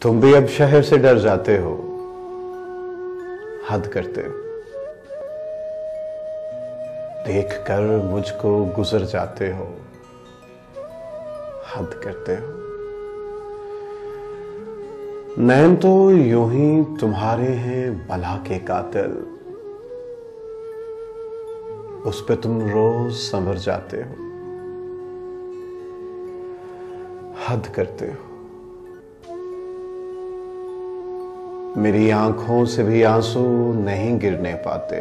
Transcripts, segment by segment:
तुम भी अब शहर से डर जाते हो, हद करते हो। देख कर मुझको गुजर जाते हो, हद करते हो। नैन तो यूं ही तुम्हारे हैं बला के कातिल, उस पे तुम रोज संभर जाते हो, हद करते हो। मेरी आंखों से भी आंसू नहीं गिरने पाते,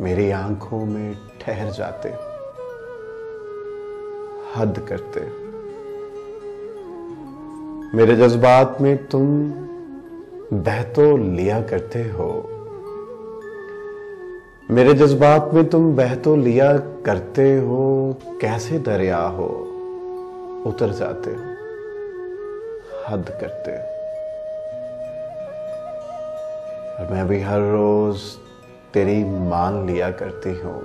मेरी आंखों में ठहर जाते, हद करते हो। मेरे जज्बात में तुम बह तो लिया करते हो, मेरे जज्बात में तुम बह तो लिया करते हो, कैसे दरिया हो उतर जाते हो, हद करते हो। और मैं भी हर रोज तेरी मान लिया करती हूं,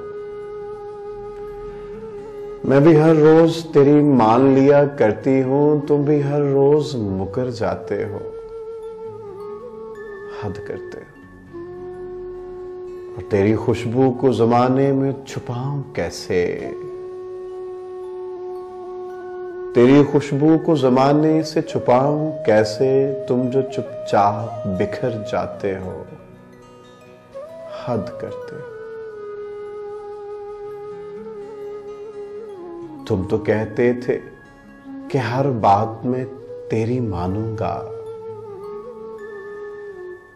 मैं भी हर रोज तेरी मान लिया करती हूं, तुम भी हर रोज मुकर जाते हो, हद करते हो। और तेरी खुशबू को जमाने में छुपाऊं कैसे, तेरी खुशबू को जमाने से छुपाऊं कैसे, तुम जो चुपचाप बिखर जाते हो, हद करते हो। तुम तो कहते थे कि हर बात में तेरी मानूंगा,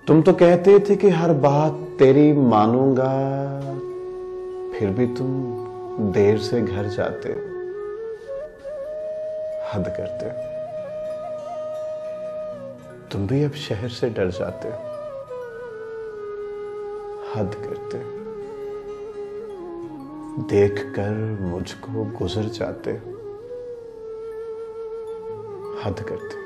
तुम तो कहते थे कि हर बात तेरी मानूंगा, फिर भी तुम देर से घर जाते हो, हद करते हो। तुम भी अब शहर से डर जाते हो, हद करते हो। देखकर मुझको गुजर जाते हो, हद करते हो।